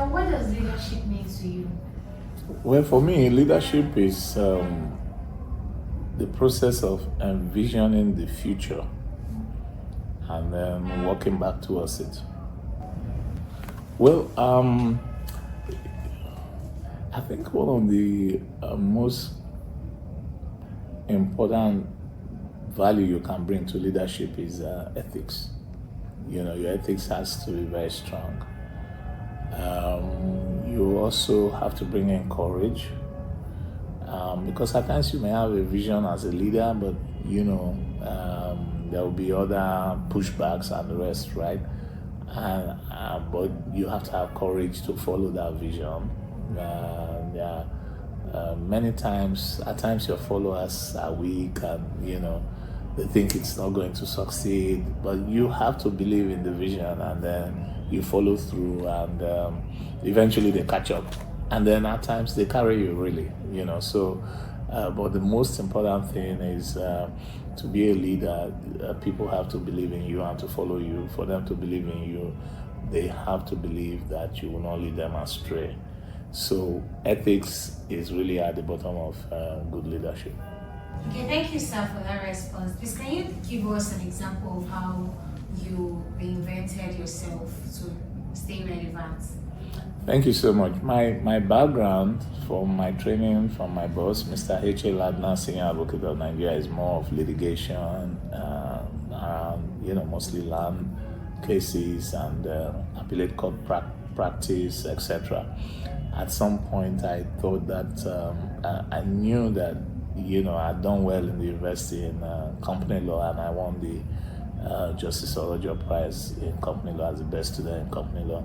So what does leadership mean to you? Well, for me, leadership is the process of envisioning the future and then working back towards it. Well, I think one of the most important value you can bring to leadership is ethics. Your ethics has to be very strong. You also have to bring in courage because at times you may have a vision as a leader, but there will be other pushbacks and the rest, right? But you have to have courage to follow that vision. Yeah, many times, at times, your followers are weak, and they think it's not going to succeed. But you have to believe in the vision, and then you follow through, and eventually they catch up. And then at times they carry you, really. So, but the most important thing is to be a leader. People have to believe in you and to follow you. For them to believe in you, they have to believe that you will not lead them astray. So ethics is really at the bottom of good leadership. Okay, thank you, sir, for that response. Please, can you give us an example of how you reinvented yourself to stay relevant? Thank you so much. My background from my training from my boss, Mr. H.A. Ladner, Senior Advocate of Nigeria, is more of litigation, mostly land cases and appellate court practice, etc. At some point, I thought that I knew that I'd done well in the university in company law, and I won the Justice Orojo Prize in company law as the best student in company law.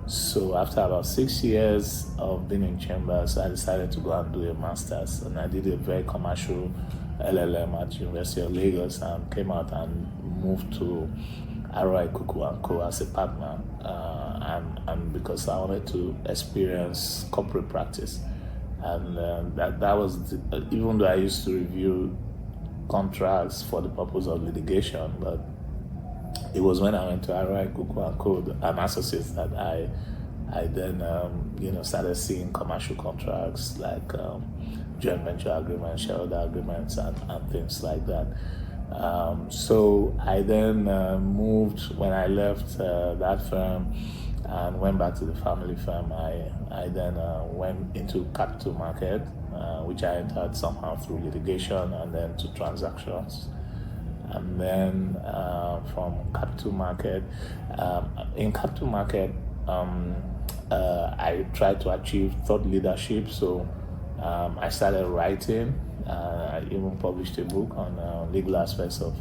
So after about 6 years of being in chambers, I decided to go and do a master's, and I did a very commercial LLM at University of Lagos, and came out and moved to RI Kuku and Co as a partner, and because I wanted to experience corporate practice, and that was even though I used to review contracts for the purpose of litigation, but it was when I went to RI Kuku and Co, an associate, that I then started seeing commercial contracts like joint venture agreements, shareholder agreements, and things like that. So I then moved when I left that firm and went back to the family firm. I then went into capital market, which I entered somehow through litigation and then to transactions. And then from capital market, in capital market, I tried to achieve thought leadership. So I started writing. I even published a book on legal aspects of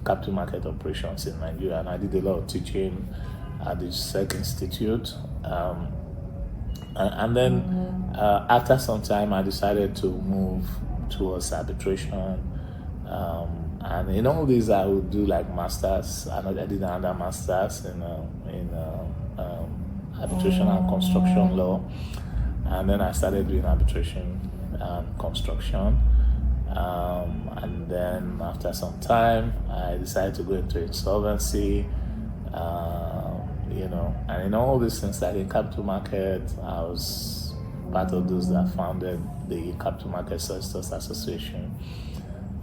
capital market operations in Nigeria, and I did a lot of teaching at the SEC Institute. And then after some time, I decided to move towards arbitration. And in all these, I would do like masters. I did another masters in arbitration and construction law, and then I started doing arbitration and construction. And then after some time, I decided to go into insolvency. And in all these things, like in capital market, I was part of those that founded the Capital Market Solicitors Association.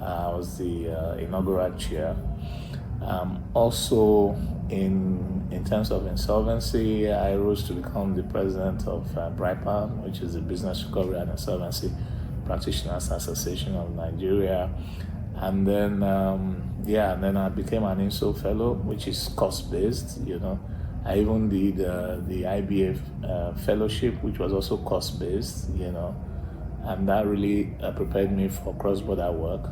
I was the inaugural chair. Also, in terms of insolvency, I rose to become the president of BRIPAM, which is the Business Recovery and Insolvency Practitioners Association of Nigeria. And then, and then I became an INSO fellow, which is cost-based. I even did the IBA fellowship, which was also cost-based. And that really prepared me for cross-border work,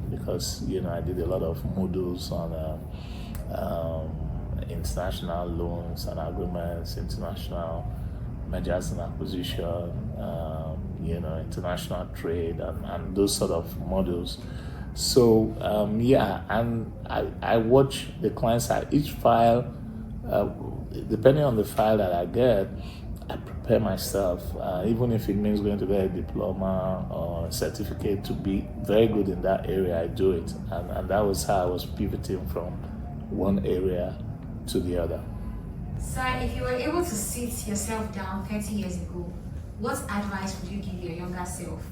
because, I did a lot of modules on international loans and agreements, international mergers and acquisition, international trade, and those sort of modules. So, and I watch the clients at each file, depending on the file that I get, I prepare myself, even if it means going to get a diploma or a certificate to be very good in that area, I do it. And that was how I was pivoting from one area to the other. So, if you were able to sit yourself down 30 years ago, what advice would you give your younger self?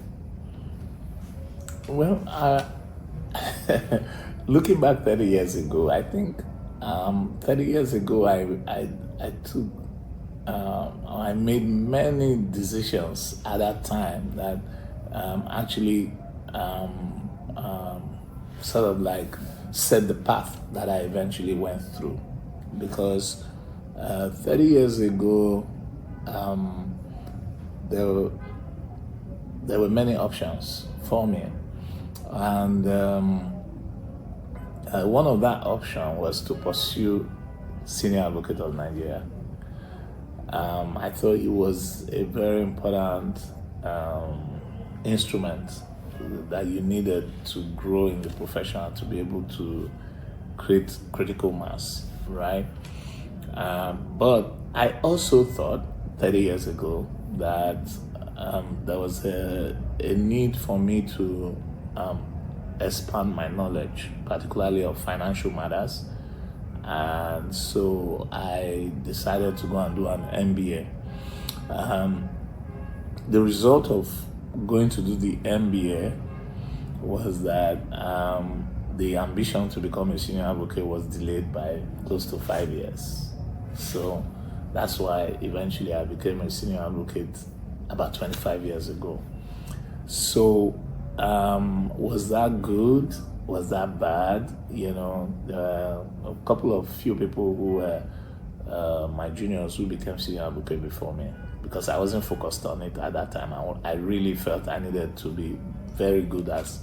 Well, looking back 30 years ago, I think 30 years ago I took I made many decisions at that time that actually sort of like set the path that I eventually went through. Because 30 years ago, there were, there were many options for me. And one of that option was to pursue Senior Advocate of Nigeria. I thought it was a very important instrument that you needed to grow in the profession and to be able to create critical mass, right? But I also thought 30 years ago that there was a need for me to expand my knowledge, particularly of financial matters. And so I decided to go and do an MBA. The result of going to do the MBA was that the ambition to become a senior advocate was delayed by close to 5 years. So that's why eventually I became a senior advocate about 25 years ago. So was that good? Was that bad? You know, a couple of few people who were my juniors who became senior advocate before me, because I wasn't focused on it at that time. I really felt I needed to be very good as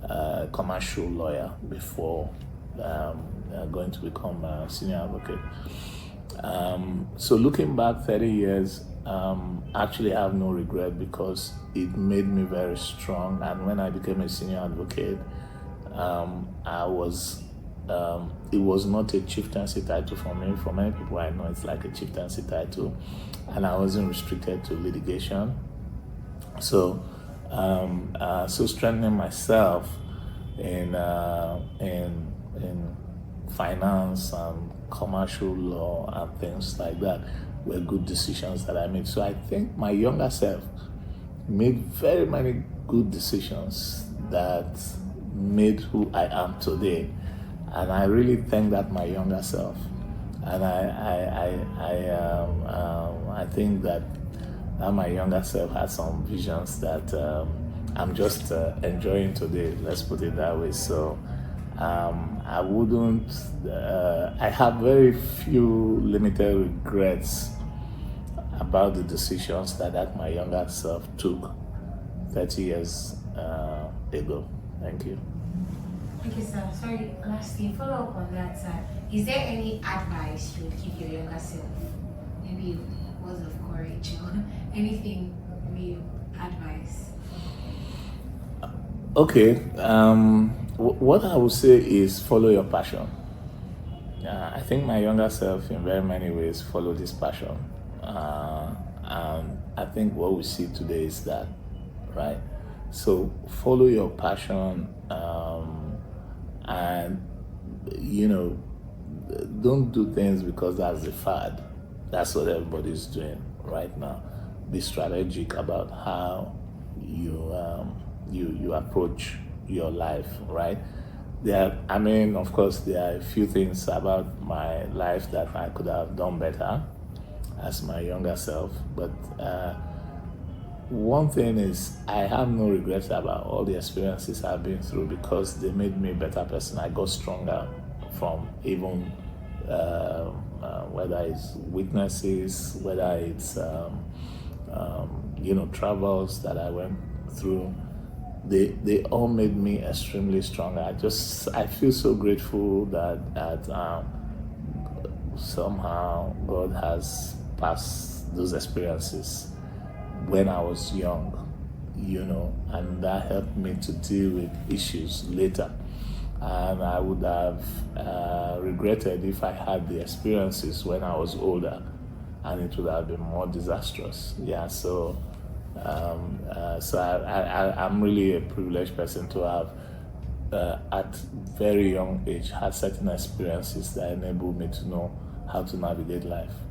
a commercial lawyer before going to become a senior advocate. So looking back 30 years, actually I have no regret because it made me very strong. And when I became a senior advocate, it was not a chieftaincy title for me. For many people I know it's like a chieftaincy title, and I wasn't restricted to litigation. So strengthening myself in finance and commercial law and things like that were good decisions that I made. So I think my younger self made very many good decisions that made who I am today, and I really thank that my younger self. And I think that my younger self had some visions that I'm just enjoying today. Let's put it that way. So I wouldn't. I have very few limited regrets about the decisions that my younger self took 30 years ago. Thank you. Okay, sir. Sorry, lastly, follow up on that, sir. Is there any advice you would give your younger self? Maybe words of courage or anything, maybe advice? Okay. What I would say is follow your passion. I think my younger self, in very many ways, followed this passion. And I think what we see today is that, right? So follow your passion, and don't do things because that's the fad. That's what everybody's doing right now. Be strategic about how you approach your life, right? Of course, there are a few things about my life that I could have done better as my younger self, but one thing is I have no regrets about all the experiences I've been through because they made me a better person. I got stronger from even whether it's weaknesses, whether it's travels that I went through. They all made me extremely strong. I feel so grateful that somehow God has passed those experiences when I was young, and that helped me to deal with issues later. And I would have regretted if I had the experiences when I was older, and it would have been more disastrous. Yeah, so I'm really a privileged person to have, at very young age, had certain experiences that enabled me to know how to navigate life.